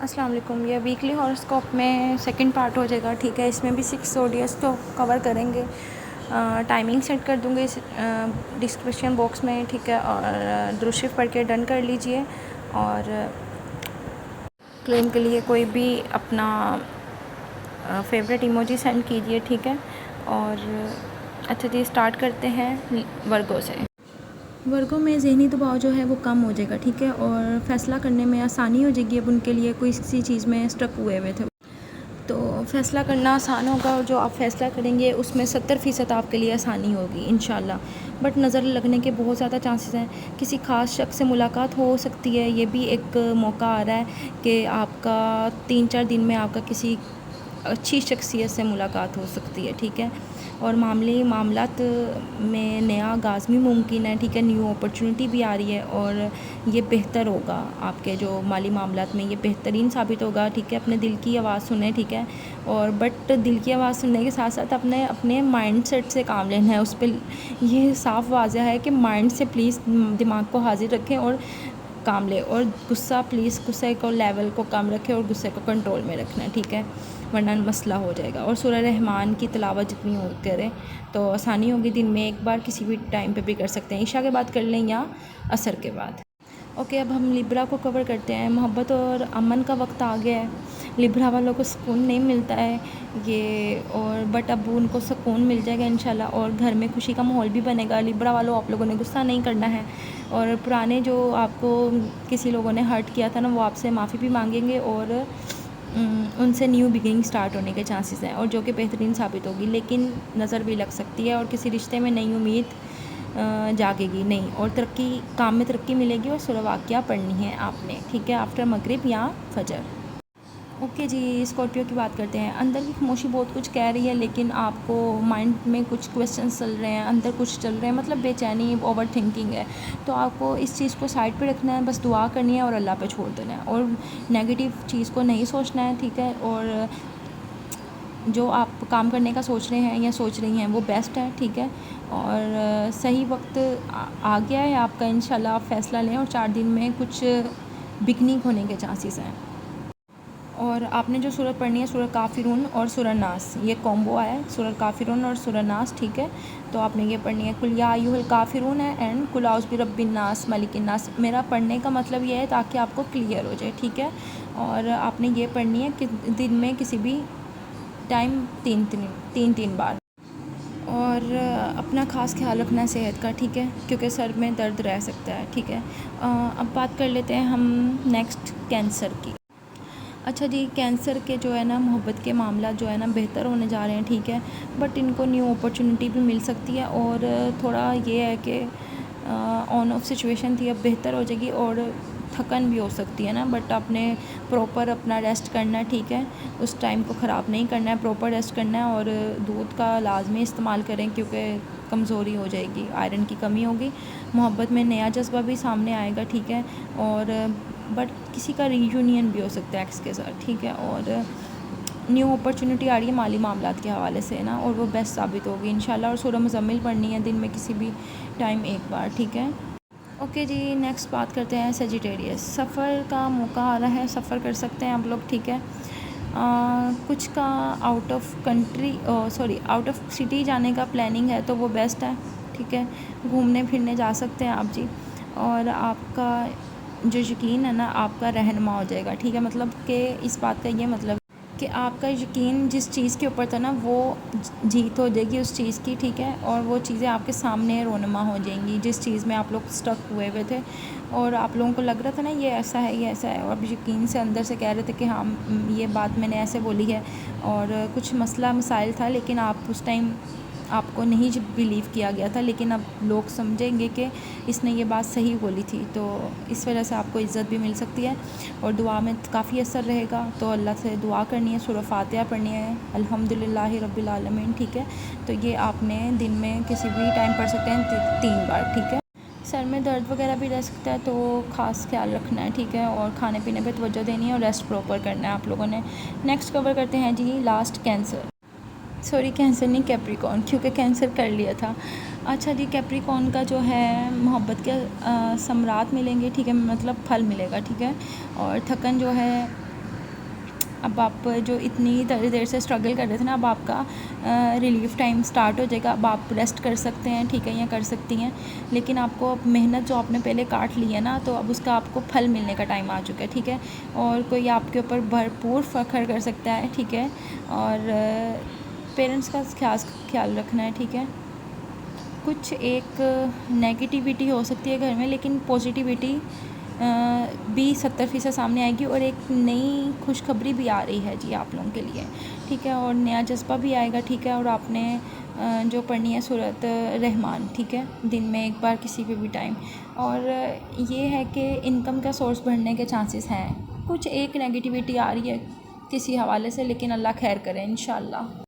अस्सलाम वालेकुम। ये वीकली हॉरोस्कोप में सेकंड पार्ट हो जाएगा, ठीक है। इसमें भी 6 ज़ोडियक्स तो कवर करेंगे। टाइमिंग सेट कर दूँगी इस डिस्क्रिप्शन बॉक्स में, ठीक है। और दुरूद शरीफ पढ़ के डन कर लीजिए। और क्लेम के लिए कोई भी अपना फेवरेट इमोजी सेंड कीजिए, ठीक है। और अच्छा जी, स्टार्ट करते हैं वर्गो से। वर्गों में ज़हनी दबाव जो है वो कम हो जाएगा, ठीक है। और फ़ैसला करने में आसानी हो जाएगी। अब उनके लिए कोई किसी चीज़ में स्टक हुए थे तो फ़ैसला करना आसान होगा, और जो आप फ़ैसला करेंगे उसमें 70% आपके लिए आसानी होगी इंशाल्लाह। बट नज़र लगने के बहुत ज़्यादा चांसेस हैं। किसी ख़ास शख्स से मुलाकात हो सकती है। ये भी एक मौका आ रहा है कि आपका 3-4 दिन में आपका किसी अच्छी शख्सियत से मुलाकात हो सकती है, ठीक है। और मामलात में नया आगाज़ भी मुमकिन है, ठीक है। न्यू अपॉर्चुनिटी भी आ रही है, और ये बेहतर होगा आपके जो माली मामलात में, ये बेहतरीन साबित होगा, ठीक है। अपने दिल की आवाज़ सुने, ठीक है। और बट दिल की आवाज़ सुनने के साथ साथ अपने अपने माइंड सेट से काम लेना है। उस पर ये साफ़ वाज़ह है कि माइंड से प्लीज़ दिमाग को हाजिर रखें और काम ले। और गुस्सा प्लीज़ गुस्से को लेवल को कम रखें और गुस्से को कंट्रोल में रखना है, ठीक है, वरना मसला हो जाएगा। और सूरह रहमान की तिलावत जितनी हो करें तो आसानी होगी। दिन में एक बार किसी भी टाइम पे भी कर सकते हैं, ईशा के बाद कर लें या असर के बाद। ओके, अब हम लिब्रा को कवर करते हैं। मोहब्बत और अमन का वक्त आ गया है। लिब्रा वालों को सुकून नहीं मिलता है ये, और बट अब उनको सुकून मिल जाएगा इंशाल्लाह। और घर में खुशी का माहौल भी बनेगा। लिब्रा वालों, आप लोगों ने गुस्सा नहीं करना है। और पुराने जो आपको किसी लोगों ने हर्ट किया था ना, वो आपसे माफ़ी भी मांगेंगे, और उनसे न्यू बिगिनिंग स्टार्ट होने के चांसेस हैं, और जो कि बेहतरीन साबित होगी। लेकिन नज़र भी लग सकती है, और किसी रिश्ते में नई उम्मीद जागेगी नहीं, और तरक्की, काम में तरक्की मिलेगी। और सूरह वाक़िया पढ़नी है आपने, ठीक है, आफ्टर मगरिब या फजर। ओके जी, स्कॉर्पियो की बात करते हैं। अंदर की खामोशी बहुत कुछ कह रही है, लेकिन आपको माइंड में कुछ क्वेश्चंस चल रहे हैं, अंदर कुछ चल रहे हैं, मतलब बेचैनी, ओवर थिंकिंग है। तो आपको इस चीज़ को साइड पे रखना है, बस दुआ करनी है और अल्लाह पे छोड़ देना है, और नेगेटिव चीज़ को नहीं सोचना है, ठीक है। और जो आप काम करने का सोच रहे हैं या सोच रही हैं वो बेस्ट है, ठीक है। और सही वक्त आ गया है आपका, इंशाल्लाह आप फ़ैसला लें, और 4 दिन में कुछ बिगनिंग होने के चांसेस हैं। और आपने जो सूरत पढ़नी है, सूरह काफिरून और सूरह नास, ये कॉम्बो आया है, सूरह काफिरून और सूरह नास, ठीक है। तो आपने ये पढ़नी है। कुल या अय्युहल काफिरून है, एंड कुल औज़ु बिरब्बिन नास मलिकिन नास। मेरा पढ़ने का मतलब ये है ताकि आपको क्लियर हो जाए, ठीक है। और आपने ये पढ़नी है कि दिन में किसी भी टाइम 3 बार। और अपना ख़ास ख्याल रखना है सेहत का, ठीक है, क्योंकि सर में दर्द रह सकता है, ठीक है। अब बात कर लेते हैं हम नेक्स्ट कैंसर की। अच्छा जी, कैंसर के जो है ना मोहब्बत के मामला जो है ना बेहतर होने जा रहे हैं, ठीक है। बट इनको न्यू अपॉर्चुनिटी भी मिल सकती है, और थोड़ा ये है कि ऑन ऑफ सिचुएशन थी, अब बेहतर हो जाएगी। और थकन भी हो सकती है ना, बट आपने प्रॉपर अपना रेस्ट करना है, ठीक है। उस टाइम को ख़राब नहीं करना है, प्रॉपर रेस्ट करना है। और दूध का लाजमी इस्तेमाल करें, क्योंकि कमज़ोरी हो जाएगी, आयरन की कमी होगी। मोहब्बत में नया जज्बा भी सामने आएगा, ठीक है। और बट किसी का रीयूनियन भी हो सकता है एक्स के साथ, ठीक है। और न्यू अपॉर्चुनिटी आ रही है माली मामलात के हवाले से ना, और वो बेस्ट साबित होगी इंशाल्लाह। और सूरह मुज़म्मिल पढ़नी है दिन में किसी भी टाइम एक बार, ठीक है। ओके जी, नेक्स्ट बात करते हैं सेजिटेरियस। सफ़र का मौका आ रहा है, सफ़र कर सकते हैं आप लोग, ठीक है। कुछ का out of country, sorry out of city जाने का प्लानिंग है, तो वो बेस्ट है, ठीक है। घूमने फिरने जा सकते हैं आप जी। और आपका जो यकीन है ना, आपका रहनुमा हो जाएगा, ठीक है। मतलब कि इस बात का ये मतलब कि आपका यकीन जिस चीज़ के ऊपर था ना, वो जीत हो जाएगी उस चीज़ की, ठीक है। और वो चीज़ें आपके सामने रोनुमा हो जाएंगी, जिस चीज़ में आप लोग स्टक हुए थे, और आप लोगों को लग रहा था ना ये ऐसा है, ये ऐसा है, और आप यकीन से अंदर से कह रहे थे कि हाँ, ये बात मैंने ऐसे बोली है, और कुछ मसला मसाइल था, लेकिन आप उस टाइम आपको नहीं बिलीव किया गया था, लेकिन अब लोग समझेंगे कि इसने ये बात सही बोली थी। तो इस वजह से आपको इज़्ज़त भी मिल सकती है, और दुआ में काफ़ी असर रहेगा। तो अल्लाह से दुआ करनी है, सूरह फातिहा पढ़नी है, अल्हम्दुलिल्लाहि रब्बिल आलमीन, ठीक है। तो ये आपने दिन में किसी भी टाइम पढ़ सकते हैं 3 बार, ठीक है। सर में दर्द वगैरह भी रह सकता है, तो ख़ास ख्याल रखना है, ठीक है। और खाने पीने पे तवज्जो देनी है, और रेस्ट प्रॉपर करना है आप लोगों ने। नेक्स्ट कवर करते हैं जी लास्ट कैंसर, सॉरी कैंसर नहीं, कैप्रिकॉर्न, क्योंकि कैंसर कर लिया था। अच्छा जी, कैप्रिकॉर्न का जो है मोहब्बत के समरात मिलेंगे, ठीक है, मतलब फल मिलेगा, ठीक है। और थकन जो है अब आप जो इतनी देर से स्ट्रगल कर रहे थे ना, अब आपका रिलीफ टाइम स्टार्ट हो जाएगा। अब आप रेस्ट कर सकते हैं, ठीक है, या कर सकती हैं। लेकिन आपको अब मेहनत जो आपने पहले काट ली है ना, तो अब उसका आपको फल मिलने का टाइम आ चुका है, ठीक है। और कोई आपके ऊपर भरपूर फ़ख्र कर सकता है, ठीक है। और पेरेंट्स का ख्याल रखना है, ठीक है। कुछ एक नेगेटिविटी हो सकती है घर में, लेकिन पॉजिटिविटी भी 70% सामने आएगी, और एक नई खुशखबरी भी आ रही है जी आप लोगों के लिए, ठीक है। और नया जज्बा भी आएगा, ठीक है। और आपने जो पढ़नी है सूरत रहमान, ठीक है, दिन में एक बार किसी भी टाइम। और ये है कि इनकम का सोर्स बढ़ने के चांसेस हैं। कुछ एक नेगेटिविटी आ रही है किसी हवाले से, लेकिन अल्लाह खैर करे इंशाल्लाह।